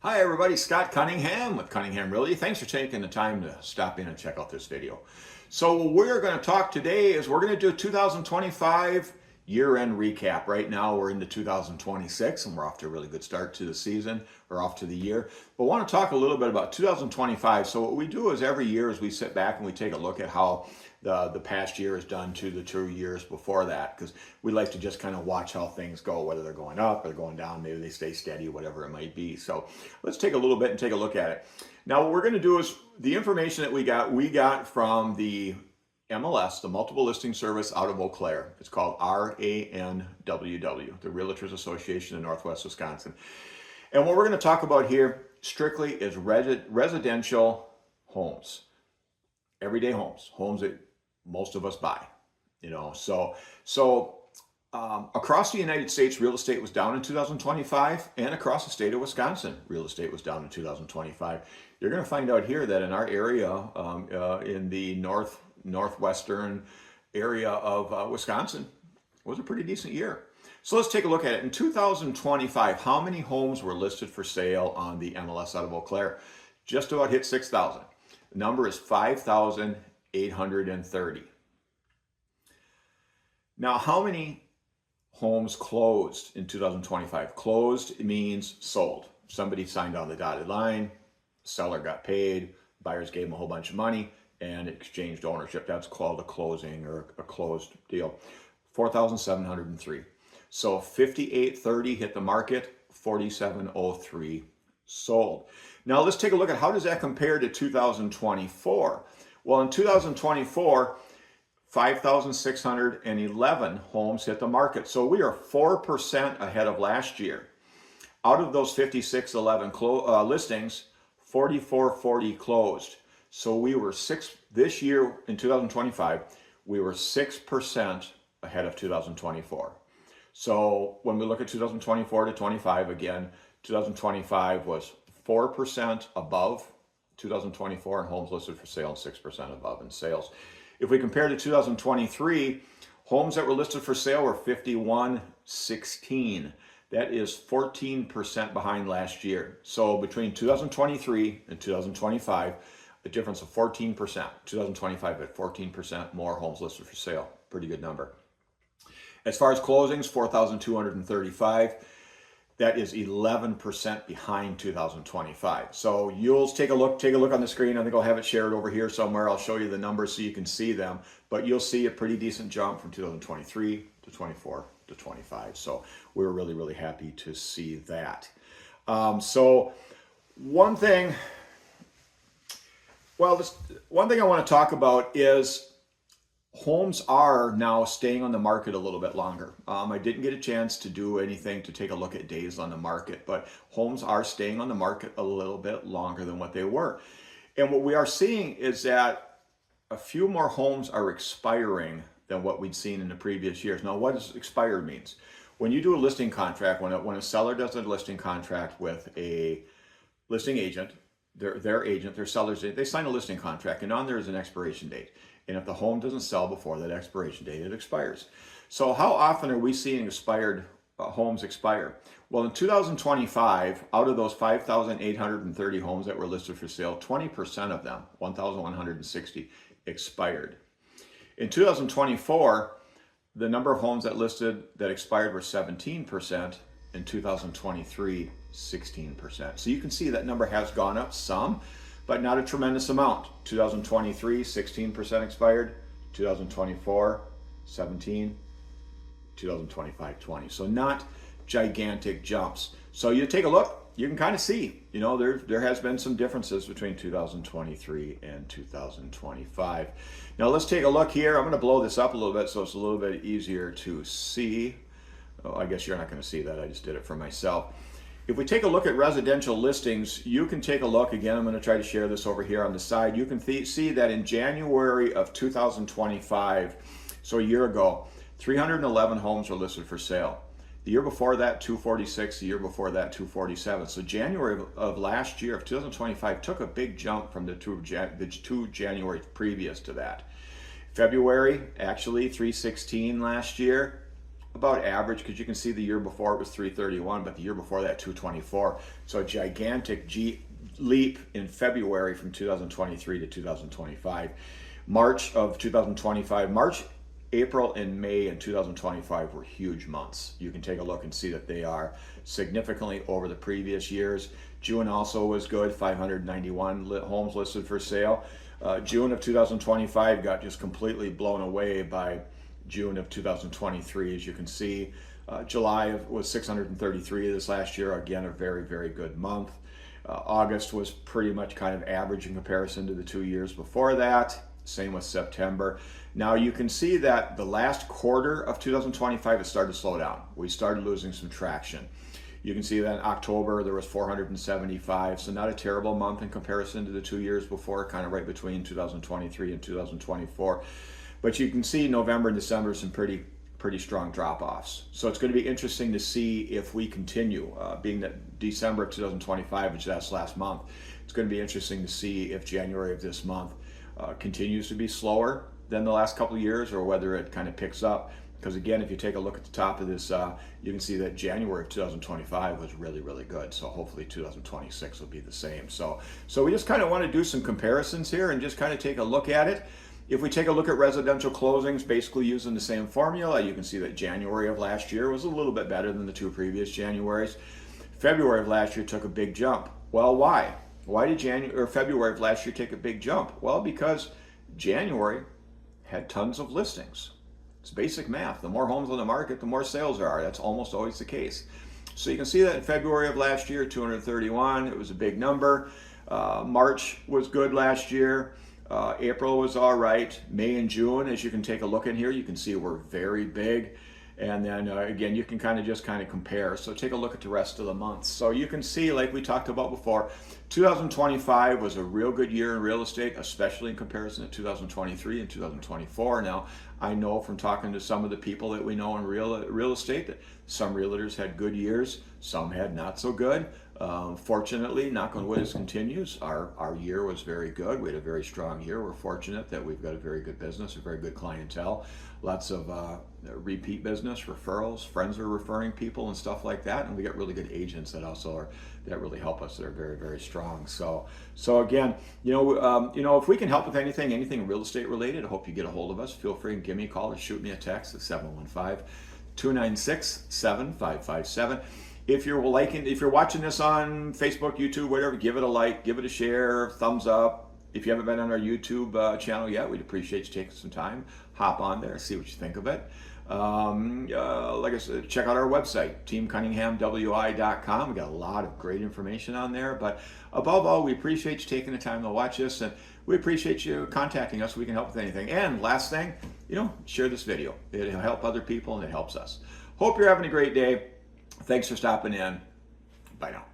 Hi everybody, Scott Cunningham with Cunningham Realty. Thanks for taking the time to stop in and check out this video. So what we're going to talk today is we're going to do 2025 year-end recap. Right now we're into 2026 and we're off to a really good start to the season or off to the year. But I want to talk a little bit about 2025. So what we do is every year is we sit back and we take a look at how the past year is done to the 2 years before that, because we like to just kind of watch how things go, whether they're going up or going down, maybe they stay steady, whatever it might be. So let's take a little bit and take a look at it. Now what we're going to do is the information that we got from the MLS, the Multiple Listing Service out of Eau Claire. It's called RANWW, the Realtors Association in Northwest Wisconsin. And what we're going to talk about here strictly is residential homes, everyday homes that most of us buy. Across the United States, real estate was down in 2025, and across the state of Wisconsin, real estate was down in 2025. You're going to find out here that in our area, in the northwestern area of Wisconsin, it was a pretty decent year. So let's take a look at it. In 2025, how many homes were listed for sale on the MLS out of Eau Claire? Just about hit 6,000. The number is 5,830. Now, how many homes closed in 2025? Closed means sold. Somebody signed on the dotted line, seller got paid, buyers gave them a whole bunch of money, and exchanged ownership. That's called a closing or a closed deal. 4,703. So 5,830 hit the market, 4,703 sold. Now let's take a look at how does that compare to 2024. Well, in 2024, 5,611 homes hit the market. So we are 4% ahead of last year. Out of those 5,611 listings, 4,440 closed. So we were this year in 2025, we were 6% ahead of 2024. So when we look at 2024 to 25, again, 2025 was 4% above 2024 in homes listed for sale and 6% above in sales. If we compare to 2023, homes that were listed for sale were 5,116. That is 14% behind last year. So between 2023 and 2025, a difference of 14%. 2025 at 14% more homes listed for sale. Pretty good number. As far as closings, 4,235. That is 11% behind 2025. So you'll take a look on the screen. I think I'll have it shared over here somewhere. I'll show you the numbers so you can see them, but you'll see a pretty decent jump from 2023 to 24 to 25. So we're really, really happy to see that. So one thing I want to talk about is homes are now staying on the market a little bit longer. I didn't get a chance to do anything to take a look at days on the market, but homes are staying on the market a little bit longer than what they were. And what we are seeing is that a few more homes are expiring than what we'd seen in the previous years. Now, what does expired means? When you do a listing contract, when a seller does a listing contract with a listing agent, their agent, their seller's agent, they sign a listing contract, and on there is an expiration date. And if the home doesn't sell before that expiration date, it expires. So how often are we seeing expired homes expire? Well, in 2025, out of those 5,830 homes that were listed for sale, 20% of them, 1,160, expired. In 2024, the number of homes that expired were 17%. In 2023, 16%. So you can see that number has gone up some, but not a tremendous amount. 2023, 16% expired. 2024, 17. 2025, 20. So not gigantic jumps. So you take a look, you can kind of see, there has been some differences between 2023 and 2025. Now let's take a look here. I'm going to blow this up a little bit so it's a little bit easier to see. Oh, I guess you're not going to see that. I just did it for myself. If we take a look at residential listings, you can take a look. Again, I'm going to try to share this over here on the side. You can see that in January of 2025, so a year ago, 311 homes were listed for sale. The year before that, 246. The year before that, 247. So January of last year, of 2025, took a big jump from the two Januaries previous to that. February, actually, 316 last year. about average, because you can see the year before it was 331, but the year before that 224. So a gigantic leap in February from 2023 to 2025. March of 2025, April and May in 2025 were huge months. You can take a look and see that they are significantly over the previous years. June also was good, 591 homes listed for sale. June of 2025 got just completely blown away by June of 2023. As you can see, July was 633 this last year. Again, a very, very good month. August was pretty much kind of average in comparison to the 2 years before that. Same with September. Now you can see that the last quarter of 2025 it started to slow down. We started losing some traction. You can see that in October there was 475, so not a terrible month in comparison to the 2 years before, kind of right between 2023 and 2024. But you can see November and December some pretty strong drop-offs. So it's going to be interesting to see if we continue, being that December of 2025, which that's last month, it's going to be interesting to see if January of this month continues to be slower than the last couple of years, or whether it kind of picks up. Because again, if you take a look at the top of this, you can see that January of 2025 was really, really good. So hopefully 2026 will be the same. So we just kind of want to do some comparisons here and just kind of take a look at it. If we take a look at residential closings, basically using the same formula, you can see that January of last year was a little bit better than the 2 previous Januaries. February of last year took a big jump. Well, why? Why did February of last year take a big jump? Well, because January had tons of listings. It's basic math. The more homes on the market, the more sales there are. That's almost always the case. So you can see that in February of last year, 231, it was a big number. March was good last year. April was all right. May and June, as you can take a look in here, you can see were very big. And then again, you can kind of compare. So take a look at the rest of the months. So you can see, like we talked about before, 2025 was a real good year in real estate, especially in comparison to 2023 and 2024. Now, I know from talking to some of the people that we know in real estate that some realtors had good years, some had not so good. Fortunately, knock on wood, this continues. Our year was very good. We had a very strong year. We're fortunate that we've got a very good business, a very good clientele, lots of repeat business, referrals, friends are referring people and stuff like that, and we got really good agents that that really help us. They're very, very strong. So again, if we can help with anything real estate related, I hope you get a hold of us. Feel free and give me a call or shoot me a text at 715-296-7557. If you're watching this on Facebook, YouTube, whatever, give it a like, give it a share, thumbs up. If you haven't been on our YouTube channel yet, we'd appreciate you taking some time. Hop on there, see what you think of it. Like I said, check out our website, teamcunninghamwi.com. We got a lot of great information on there. But above all, we appreciate you taking the time to watch this, and we appreciate you contacting us so we can help with anything. And last thing, share this video. It'll help other people and it helps us. Hope you're having a great day. Thanks for stopping in. Bye now.